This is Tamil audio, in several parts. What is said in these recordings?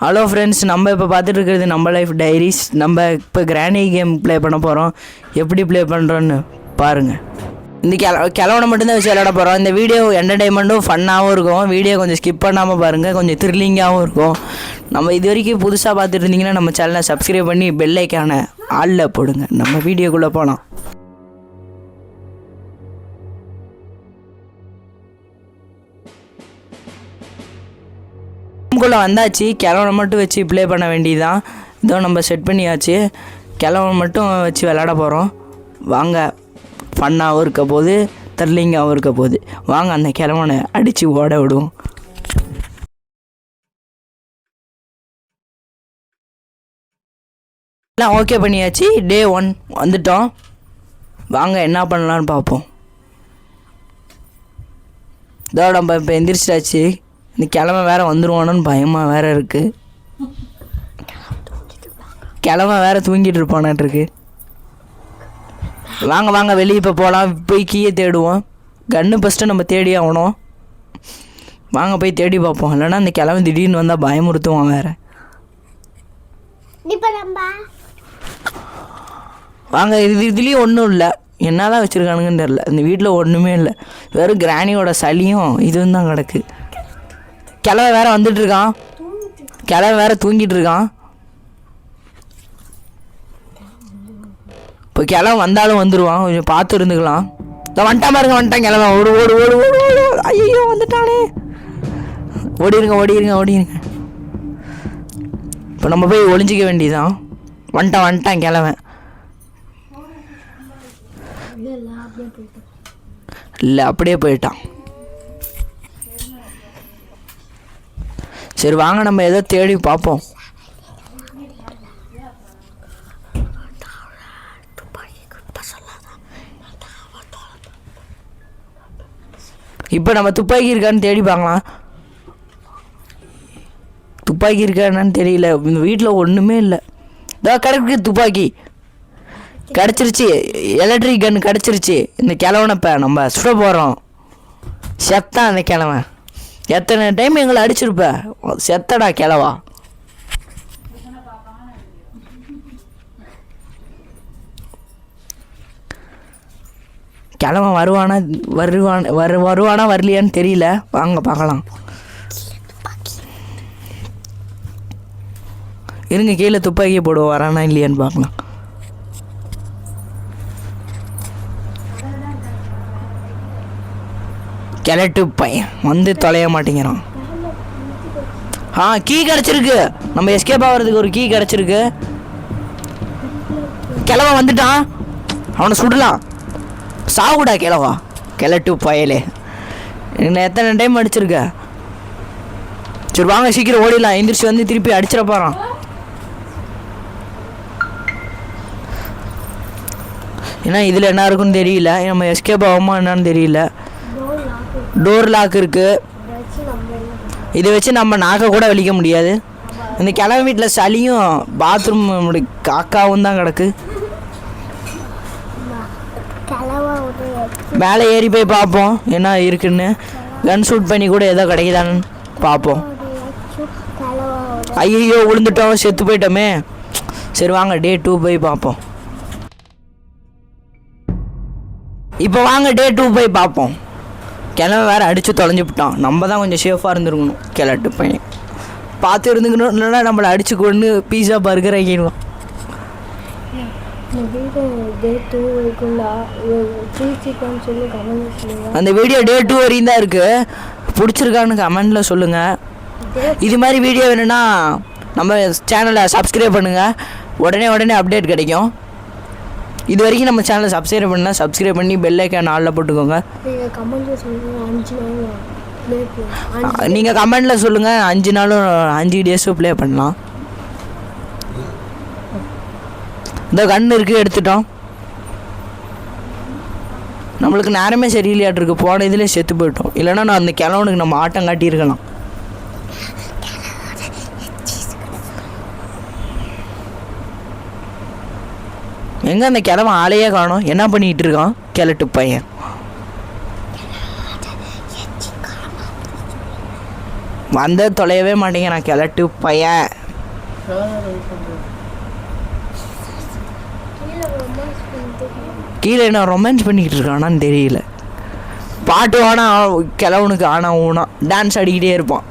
ஹலோ ஃப்ரெண்ட்ஸ், நம்ம இப்போ பார்த்துட்டு இருக்கிறது நம்ம லைஃப் டைரிஸ். நம்ம இப்போ கிராணி கேம் ப்ளே பண்ண போகிறோம். எப்படி ப்ளே பண்ணுறோன்னு பாருங்கள். இந்த கிழவனை மட்டும்தான் வச்சு விளையாட போகிறோம். இந்த வீடியோ என்டர்டைன்மெண்ட்டும் ஃபன்னாகவும் இருக்கும். வீடியோ கொஞ்சம் ஸ்கிப் பண்ணாமல் பாருங்கள், கொஞ்சம் த்ரில்லிங்காகவும் இருக்கும். நம்ம இது வரைக்கும் புதுசாக பார்த்துட்டு இருந்தீங்கன்னா நம்ம சேனலை சப்ஸ்கிரைப் பண்ணி பெல் ஐக்கானை ஆளில் போடுங்க. நம்ம வீடியோக்குள்ளே போகலாம். ரூம்குள்ளே வந்தாச்சு. கிழவனை மட்டும் வச்சு ப்ளே பண்ண வேண்டியதுதான். இதோ நம்ம செட் பண்ணியாச்சு. கிழவனை மட்டும் வச்சு விளையாட போகிறோம். வாங்க, ஃபன்னாகவும் இருக்க போது, த்ரில்லிங்காகவும் இருக்க போகுது. வாங்க அந்த கிழவனை அடித்து ஓட விடுவோம். எல்லாம் ஓகே பண்ணியாச்சு. டே 1 வந்துட்டோம். வாங்க என்ன பண்ணலான்னு பார்ப்போம். இதோ நம்ம இப்போ எந்திரிச்சாச்சு. இந்த கிழமை வேறு வந்துடுவானோன்னு பயமாக வேறு இருக்குது. கிழமை வேறு தூங்கிட்டு இருப்பானான்ருக்கு. வாங்க வாங்க வெளியே இப்போ போகலாம். போய் கீயை தேடுவோம். கன்று ஃபஸ்ட்டு நம்ம தேடி ஆகணும். வாங்க போய் தேடி பார்ப்போம். இல்லைன்னா அந்த கிழமை திடீர்னு வந்தால் பயமுறுத்துவான் வேறு. வாங்க, இதுலேயும் ஒன்றும் இல்லை. என்னதான் வச்சுருக்கானுங்கன்னு தெரில. இந்த வீட்டில் ஒன்றுமே இல்லை. வெறும் கிராணியோட சளியும் இதுவும் தான் கிடக்கு. கிழவை வேற வந்துட்டு இருக்கான். கிழவை வேற தூங்கிட்டு இருக்கான். இப்போ கிழவை வந்தாலும் வந்துடுவான். கொஞ்சம் பார்த்து இருந்துக்கலாம். இதை வந்துட்டான் பாருங்க, வந்துட்டான் கிழவை. ஓடு ஓடு ஓடு ஓடு ஓடு. ஐயோ வந்துட்டானே. ஓடிருங்க ஓடிருங்க ஓடிருங்க. இப்போ நம்ம போய் ஒளிஞ்சிக்க வேண்டியதான். வந்துட்டான் கிழவன். இல்லை அப்படியே போயிட்டான். சரி வாங்க நம்ம ஏதோ தேடி பார்ப்போம். இப்போ நம்ம துப்பாக்கி இருக்கான்னு தேடி பார்க்கலாம். துப்பாக்கி இருக்கான்னு தெரியல. இந்த வீட்டில் ஒன்றுமே இல்லை. இதோ கிடக்கு துப்பாக்கி. கிடச்சிருச்சு. எலக்ட்ரிக் கன் கிடச்சிருச்சு. இந்த கிழவனப்ப நம்ம சுட போகிறோம். செத்தான் அந்த கிழவன். எத்தனை டைம் எங்களை அடிச்சிருப்ப. செத்தடா கிழவா. கிழவன் வருவானா வரலையான்னு தெரியல. வாங்க பார்க்கலாம். இருங்க, கீழே துப்பாக்கியை போடுவோம். வரானா இல்லையான்னு பார்க்கலாம். கிழட்டு பையன் வந்து தொலைய மாட்டேங்கிறான். கீ கிடச்சிருக்கு. நம்ம எஸ்கேப் ஆகிறதுக்கு ஒரு கீ கிடச்சிருக்கு. கிழவன் வந்துட்டான். அவனை சுடலாம். சாவுடா கிழவா. கிழட்டு பயலே. என்ன எத்தனை டைம் அடிச்சிருக்க. சரி வாங்க சீக்கிரம் ஓடிடலாம். எந்திரிச்சு வந்து திருப்பி அடிச்சிட போகிறான். ஏன்னா இதில் என்ன இருக்குன்னு தெரியல. நம்ம எஸ்கேப் ஆகுமா என்னன்னு தெரியல. டோர் லாக் இருக்கு. இதை வச்சு நம்ம நாக்கை கூட வெளிக்க முடியாது. இந்த கிழமை வீட்டில் சளியும் பாத்ரூம் காக்காவும் தான் கிடக்கு. மேலே ஏறி போய் பார்ப்போம் என்ன இருக்குன்னு. கன் ஷூட் பண்ணி கூட ஏதோ கிடைக்குதான்னு பார்ப்போம். ஐயோ விழுந்துட்டோம், செத்து போயிட்டோமே. சரி வாங்க டே 2 போய் பார்ப்போம். இப்போ வாங்க டே 2 போய் பார்ப்போம். கிழமை வேறு அடித்து தொலைஞ்சுவிட்டான். நம்ம தான் கொஞ்சம் சேஃபாக இருந்துருக்கணும். கிழட்டு பையன் பார்த்து இருந்துக்கணும். இல்லைன்னா நம்மளை அடித்து கொண்டு பீஸா பர்கர் ஆக்கிடுவான். அந்த வீடியோ டே 2 வரையும் தான் இருக்குது. பிடிச்சிருக்கான்னு கமெண்டில் சொல்லுங்கள். இது மாதிரி வீடியோ வேணும்னா நம்ம சேனலை சப்ஸ்கிரைப் பண்ணுங்கள். உடனே அப்டேட் கிடைக்கும். இது வரைக்கும் நம்ம சேனலை சப்ஸ்கிரைப் பண்ணி பெல் ஐக்கான் ஆளில் போட்டுக்கோங்க. நீங்கள் கமெண்டில் சொல்லுங்கள். 5 நாளும் 5 டேஸும் ப்ளே பண்ணலாம். இந்த கன்று இருக்குது, எடுத்துட்டோம். நம்மளுக்கு நேரமே சரியில்லையாட்டிருக்கு. போன இதில் செத்து போயிட்டோம். இல்லைன்னா நான் அந்த கிழவனுக்கு நம்ம ஆட்டம் காட்டியிருக்கலாம். எங்கே அந்த கிழவன் ஆளையே காணோம். என்ன பண்ணிகிட்டு இருக்கான் கிழட்டு பையன். வந்த தொலையவே மாட்டேங்கிறான் கிழட்டு பையன். கீழே என்ன ரொமான்ஸ் பண்ணிக்கிட்டு இருக்கானான்னு தெரியல. பாட்டு வேணா கிழவனுக்கு ஆனால் ஊனா டான்ஸ் ஆடிக்கிட்டே இருப்பான்.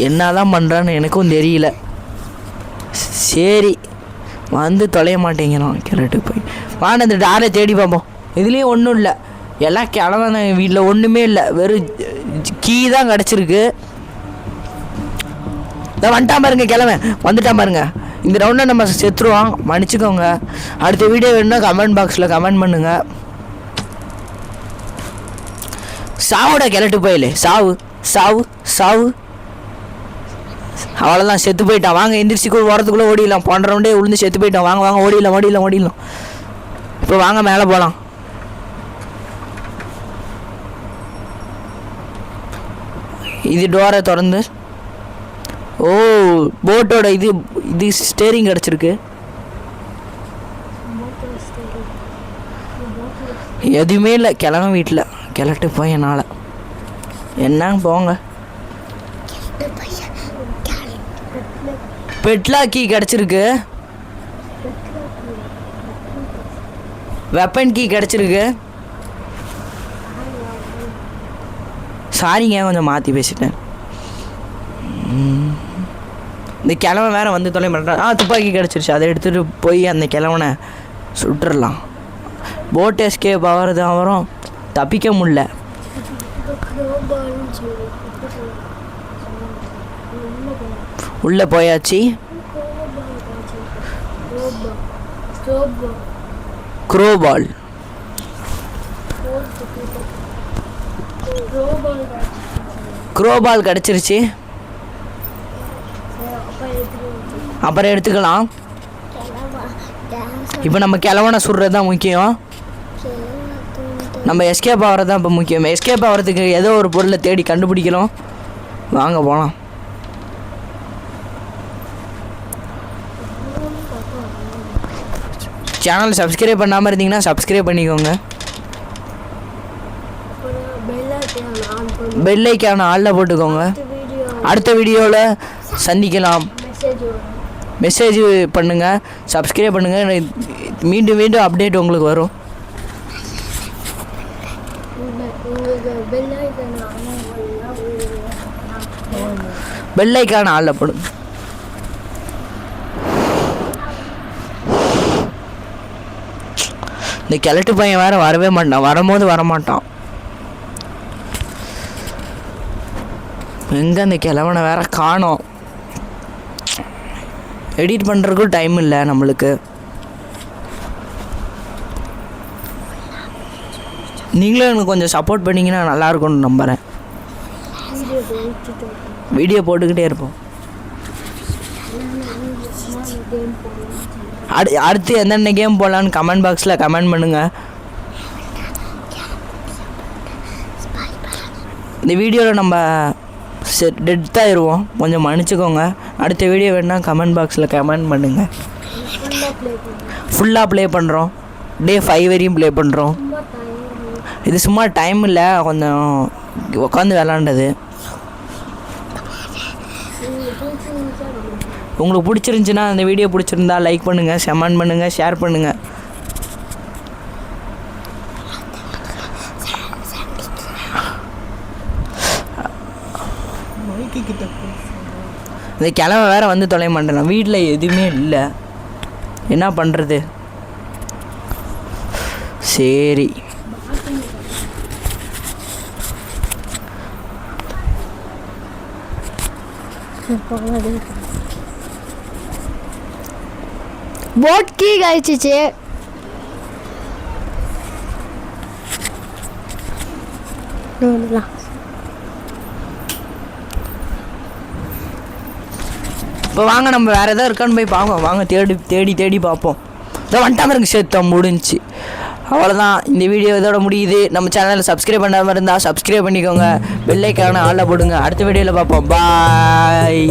என்னதான் பண்ணுறான்னு எனக்கும் தெரியல. சரி வந்து தொலைய மாட்டேங்கிறான் கிழட்டு போய். வாங்க இந்த டாரை தேடி பார்ப்போம். இதுலேயும் ஒன்றும் இல்லை, எல்லாம் கிழவன் வீட்டில் ஒன்றுமே இல்லை, வெறும் கீ தான் கிடச்சிருக்கு. இதான் வந்துட்டான் பாருங்க கிழவன், வந்துட்டான் பாருங்க. இந்த ரவுண்டை நம்ம செத்துருவோம், மன்னிச்சுக்கோங்க. அடுத்த வீடியோ வேணுன்னா கமெண்ட் பாக்ஸில் கமெண்ட் பண்ணுங்க. சாவுடா கிழட்டு போயிலே, சாவு சாவு சாவு. அவ்வளோதான், செத்து போயிட்டான். வாங்க எந்திரிச்சிக்குள்ள ஓரத்துக்குள்ளே ஓடிடலாம். போன்ற ரவுண்டே விழுந்து செத்து போயிட்டான். வாங்க வாங்க ஓடிடலாம் ஓடிடலாம் ஓடிடலாம். இப்போ வாங்க மேலே போகலாம். இது டோரை திறந்து, ஓ போட்டோட இது இது ஸ்டேரிங் கிடச்சிருக்கு. எதுவுமே இல்லை கிழவன் வீட்டில். கிழட்டு போய் என்னால் என்னங்க போங்க. பெட்லாக் கீ கிடச்சிருக்கு, வெப்பன் கீ கிடச்சிருக்கு. சாரிங்க கொஞ்சம் மாற்றி பேசிட்டேன். இந்த கிழவன் வேறு வந்து தொலை பண்ணுறான். துப்பாக்கி கிடச்சிருச்சு, அதை எடுத்துகிட்டு போய் அந்த கிழவனை சுட்டுடலாம். போட் எஸ்கேப் ஆகிறது அவரும் தப்பிக்க முடியல. உள்ளே போயாச்சு. க்ரோபால் க்ரோபால் கிடச்சிருச்சு. அப்புறம் எடுத்துக்கலாம். இப்போ நம்ம கிழவனை சுடுறது தான் முக்கியம். நம்ம எஸ்கேப் ஆகிறது தான் இப்போ முக்கியம். எஸ்கேப் ஆகிறதுக்கு ஏதோ ஒரு பொருளை தேடி கண்டுபிடிக்கலாம். வாங்க போகலாம். சேனல் சப்ஸ்கிரைப் பண்ணாமல் இருந்தீங்கன்னா சப்ஸ்கிரைப் பண்ணிக்கோங்க. பெல் ஐக்கான ஆளில் போட்டுக்கோங்க. அடுத்த வீடியோவில் சந்திக்கலாம். மெசேஜ் பண்ணுங்கள், சப்ஸ்கிரைப் பண்ணுங்கள். மீண்டும் மீண்டும் அப்டேட் உங்களுக்கு வரும். பெல் ஐக்கான ஆளில் போடுங்க. இந்த கிழட்டு பையன் வேறு வரவே மாட்டான், வரும்போது வரமாட்டான். எங்கே அந்த கிழவனை வேற காணோம். எடிட் பண்ணுறதுக்கும் டைம் இல்லை நம்மளுக்கு. நீங்களும் எனக்கு கொஞ்சம் சப்போர்ட் பண்ணிங்கன்னா நல்லாயிருக்கும்னு நம்புகிறேன். வீடியோ போட்டுக்கிட்டே இருப்போம். அடுத்து எந்தெந்த கேம் போடலான்னு கமெண்ட் பாக்ஸில் கமெண்ட் பண்ணுங்கள். இந்த வீடியோவில் நம்ம டெத்தாகிடுவோம், கொஞ்சம் மன்னிச்சுக்கோங்க. அடுத்த வீடியோ வேணுன்னா கமெண்ட் பாக்ஸில் கமெண்ட் பண்ணுங்கள். ஃபுல்லாக ப்ளே பண்ணுறோம், டே 5 வரையும் ப்ளே பண்ணுறோம். இது சும்மா டைம் இல்லை, கொஞ்சம் உட்காந்து விளாண்டது. உங்களுக்கு பிடிச்சிருந்துச்சின்னா அந்த வீடியோ பிடிச்சிருந்தா லைக் பண்ணுங்கள், கமெண்ட் பண்ணுங்கள், ஷேர் பண்ணுங்கள். இந்த கிழமை வேறு வந்து தொலைய மாட்டேன். வீட்டில் எதுவுமே இல்லை, என்ன பண்ணுறது? சரி போட் கீ கழிச்சிச்சு. இப்போ வாங்க நம்ம வேறு எதாவது இருக்கான்னு போய் பார்ப்போம். வாங்க தேடி தேடி தேடி பார்ப்போம். இதை வந்துட்டாமல் இருக்கு, சேர்த்தோம் முடிஞ்சு. அவ்வளோதான், இந்த வீடியோ இதோட முடியுது. நம்ம சேனலில் சப்ஸ்கிரைப் பண்ணாமல் இருந்தால் சப்ஸ்கிரைப் பண்ணிக்கோங்க. பெல் ஐக்கான ஆளில் போடுங்க. அடுத்த வீடியோவில் பார்ப்போம். பாய்.